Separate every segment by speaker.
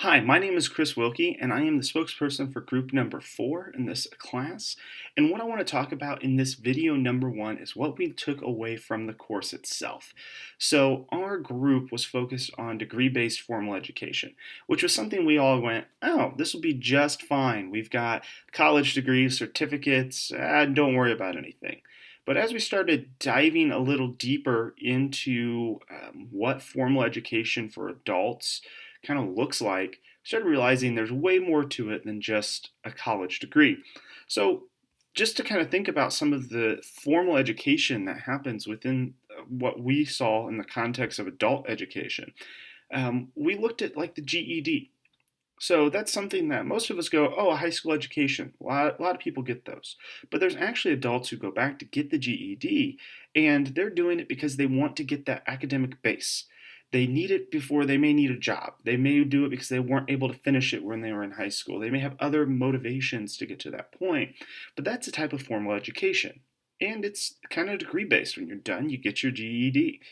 Speaker 1: Hi, my name is Chris Wilkie, and I am the spokesperson for group number 4 in this class. And what I want to talk about in this video number 1 is what we took away from the course itself. So, our group was focused on degree-based formal education, which was something we all went, oh, this will be just fine. We've got college degrees, certificates, don't worry about anything. But as we started diving a little deeper into what formal education for adults kind of looks like, started realizing there's way more to it than just a college degree. So, just to kind of think about some of the formal education that happens within what we saw in the context of adult education, we looked at like the GED. So that's something that most of us go, oh, a high school education. A lot of people get those. But there's actually adults who go back to get the GED, and they're doing it because they want to get that academic base. They need it before they may need a job. They may do it because they weren't able to finish it when they were in high school. They may have other motivations to get to that point. But that's a type of formal education. And it's kind of degree based. When you're done, you get your GED.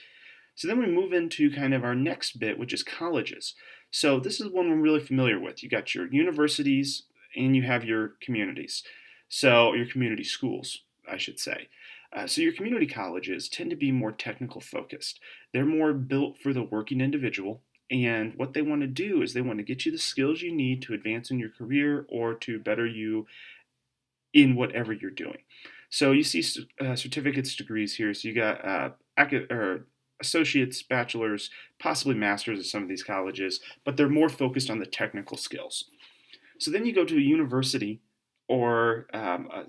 Speaker 1: So then we move into kind of our next bit, which is colleges. So this is one we're really familiar with. You got your universities and you have your communities. So your community schools, I should say. So your community colleges tend to be more technical focused. They're more built for the working individual. And what they want to do is they want to get you the skills you need to advance in your career or to better you in whatever you're doing. So you see certificates, degrees here. So you got associates, bachelors, possibly masters at some of these colleges, but they're more focused on the technical skills. So then you go to a university, or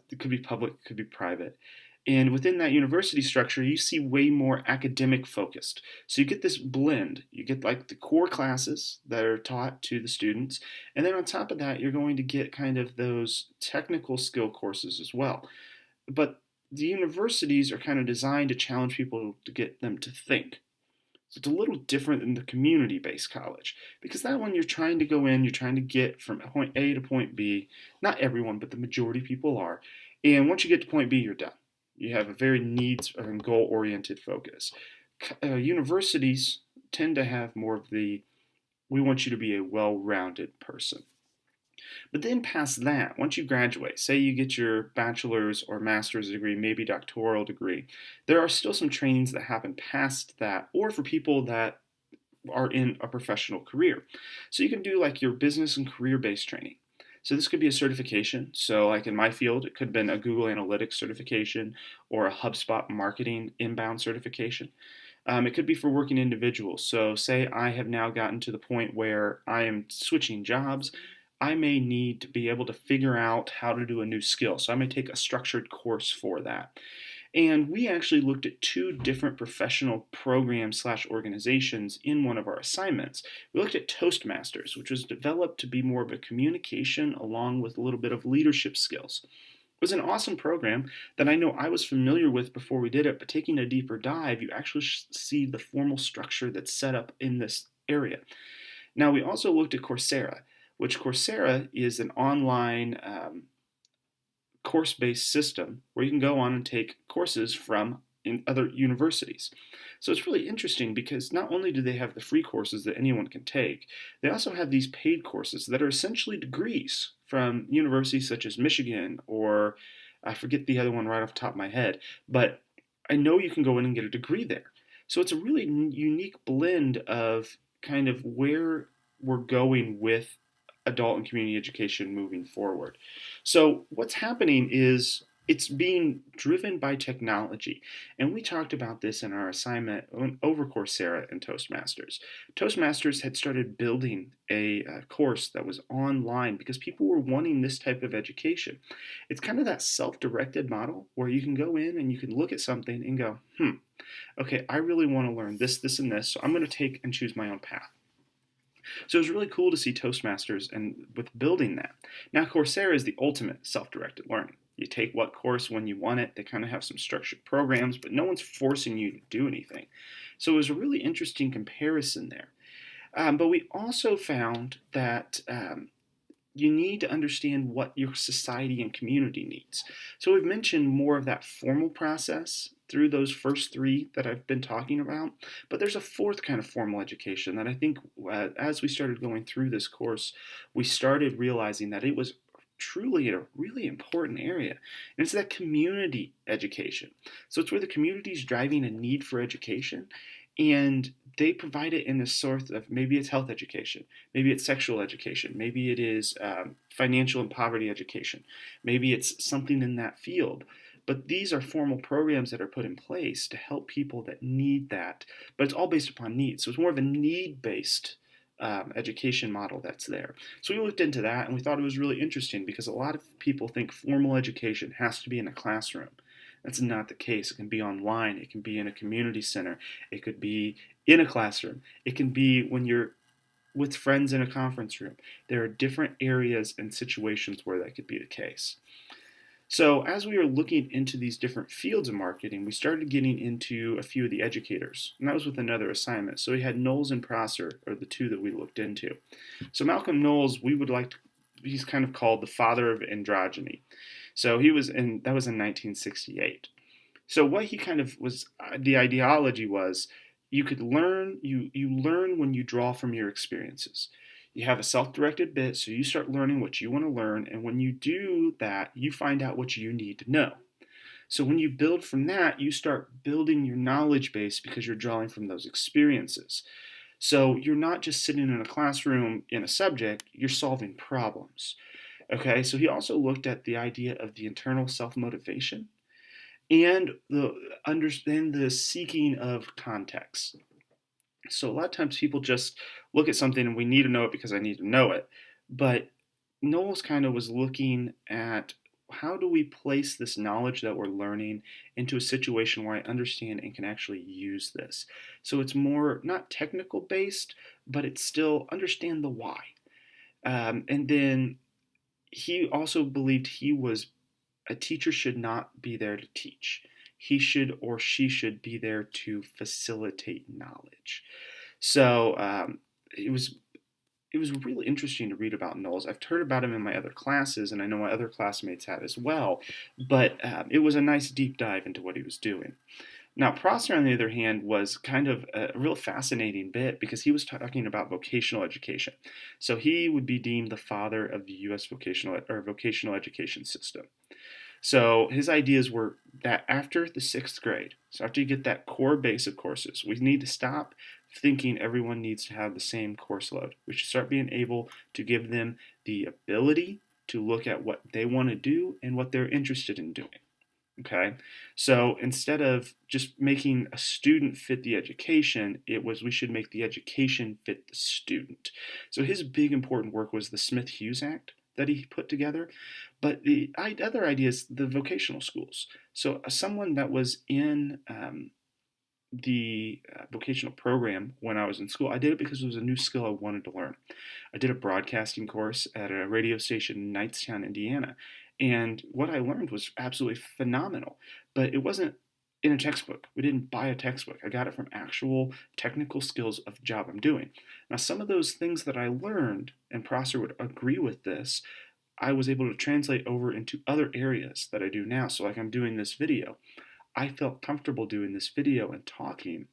Speaker 1: it could be public, it could be private. And within that university structure, you see way more academic focused. So you get this blend. You get like the core classes that are taught to the students. And then on top of that, you're going to get kind of those technical skill courses as well. But the universities are kind of designed to challenge people to get them to think. So it's a little different than the community-based college because that one you're trying to go in, you're trying to get from point A to point B. Not everyone, but the majority of people are. And once you get to point B, you're done. You have a very needs and goal-oriented focus. Universities tend to have more of the, we want you to be a well-rounded person. But then past that, once you graduate, say you get your bachelor's or master's degree, maybe doctoral degree, there are still some trainings that happen past that, or for people that are in a professional career. So you can do like your business and career-based training. So this could be a certification. So like in my field, it could have been a Google Analytics certification or a HubSpot marketing inbound certification. It could be for working individuals. So say I have now gotten to the point where I am switching jobs. I may need to be able to figure out how to do a new skill. So I may take a structured course for that. And we actually looked at two different professional programs slash organizations in one of our assignments. We looked at Toastmasters, which was developed to be more of a communication along with a little bit of leadership skills. It was an awesome program that I know I was familiar with before we did it, but taking a deeper dive, you actually see the formal structure that's set up in this area. Now, we also looked at Coursera, which Coursera is an online course-based system where you can go on and take courses from in other universities. So it's really interesting because not only do they have the free courses that anyone can take, they also have these paid courses that are essentially degrees from universities such as Michigan or I forget the other one right off the top of my head, but I know you can go in and get a degree there. So it's a really unique blend of kind of where we're going with adult and community education moving forward. So what's happening is it's being driven by technology. And we talked about this in our assignment over Coursera and Toastmasters. Toastmasters had started building a course that was online because people were wanting this type of education. It's kind of that self-directed model where you can go in and you can look at something and go, okay, I really want to learn this, this, and this, so I'm going to take and choose my own path. So it was really cool to see Toastmasters and with building that. Now Coursera is the ultimate self-directed learning. You take what course when you want it. They kind of have some structured programs, but no one's forcing you to do anything. So it was a really interesting comparison there. But we also found that you need to understand what your society and community needs. So we've mentioned more of that formal process through those first three that I've been talking about, but there's a fourth kind of formal education that I think as we started going through this course, we started realizing that it was truly a really important area. And it's that community education. So it's where the community is driving a need for education, and they provide it in a sort of, maybe it's health education, maybe it's sexual education, maybe it is financial and poverty education, maybe it's something in that field. But these are formal programs that are put in place to help people that need that. But it's all based upon needs. So it's more of a need-based education model that's there. So we looked into that, and we thought it was really interesting because a lot of people think formal education has to be in a classroom. That's not the case. It can be online. It can be in a community center. It could be in a classroom. It can be when you're with friends in a conference room. There are different areas and situations where that could be the case. So as we were looking into these different fields of marketing, we started getting into a few of the educators, and that was with another assignment. So we had Knowles and Prosser are the two that we looked into. So Malcolm Knowles, he's kind of called the father of androgyny. So that was in 1968. So what he kind of was, the ideology was, you learn when you draw from your experiences. You have a self-directed bit, so you start learning what you want to learn, and when you do that, you find out what you need to know. So when you build from that, you start building your knowledge base because you're drawing from those experiences. So you're not just sitting in a classroom in a subject, you're solving problems. Okay, so he also looked at the idea of the internal self-motivation and the seeking of context. So a lot of times people just look at something and we need to know it because I need to know it. But Knowles kind of was looking at, how do we place this knowledge that we're learning into a situation where I understand and can actually use this? So it's more not technical based, but it's still understand the why. And then he also believed a teacher should not be there to teach. He should or she should be there to facilitate knowledge. So it was really interesting to read about Knowles. I've heard about him in my other classes, and I know my other classmates have as well. But it was a nice deep dive into what he was doing. Now, Prosser, on the other hand, was kind of a real fascinating bit because he was talking about vocational education. So he would be deemed the father of the U.S. vocational education system. So his ideas were that after the sixth grade, so after you get that core base of courses, we need to stop thinking everyone needs to have the same course load. We should start being able to give them the ability to look at what they want to do and what they're interested in doing. Okay, so instead of just making a student fit the education, it was we should make the education fit the student. So his big important work was the Smith-Hughes Act that he put together. But the other idea is the vocational schools. So someone that was in the vocational program when I was in school, I did it because it was a new skill I wanted to learn. I did a broadcasting course at a radio station in Knightstown, Indiana. And what I learned was absolutely phenomenal, but it wasn't in a textbook. We didn't buy a textbook. I got it from actual technical skills of the job I'm doing. Now, some of those things that I learned, and Prosser would agree with this, I was able to translate over into other areas that I do now. So like I'm doing this video. I felt comfortable doing this video and talking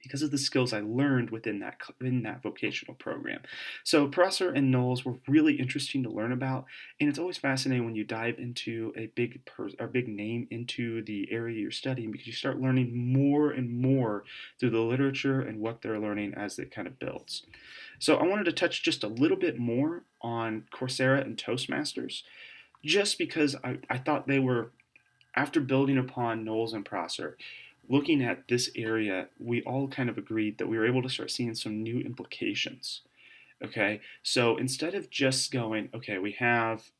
Speaker 1: because of the skills I learned within that vocational program. So Prosser and Knowles were really interesting to learn about, and it's always fascinating when you dive into a big name into the area you're studying, because you start learning more and more through the literature and what they're learning as it kind of builds. So I wanted to touch just a little bit more on Coursera and Toastmasters, just because I thought they were, after building upon Knowles and Prosser, looking at this area, we all kind of agreed that we were able to start seeing some new implications. Okay, so instead of just going, okay, we have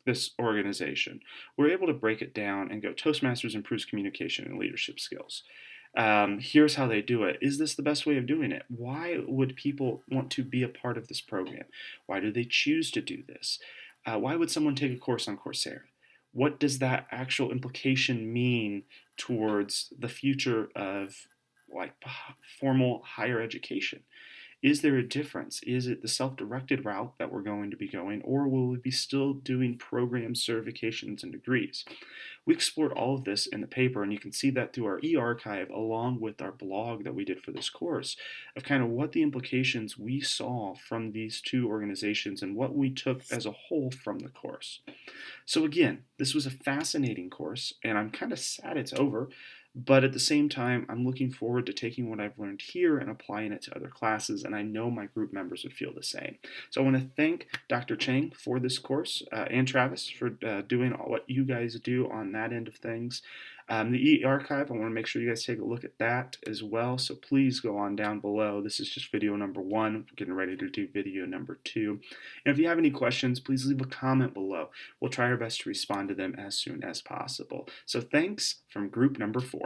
Speaker 1: this organization, we're able to break it down and go, Toastmasters improves communication and leadership skills. Here's how they do it. Is this the best way of doing it? Why would people want to be a part of this program? Why do they choose to do this? Why would someone take a course on Coursera? What does that actual implication mean towards the future of like formal higher education? Is there a difference? Is it the self-directed route that we're going to be going, or will we be still doing program certifications and degrees? We explored all of this in the paper, and you can see that through our e-archive along with our blog that we did for this course of kind of what the implications we saw from these two organizations and what we took as a whole from the course. So again, this was a fascinating course, and I'm kind of sad it's over, but at the same time, I'm looking forward to taking what I've learned here and applying it to other classes, and I know my group members would feel the same. So I want to thank Dr. Chang for this course and Travis for doing all what you guys do on that end of things. The e-archive, I want to make sure you guys take a look at that as well, so please go on down below. This is just video number 1. We're getting ready to do video number 2. And if you have any questions, please leave a comment below. We'll try our best to respond to them as soon as possible. So thanks from group number 4.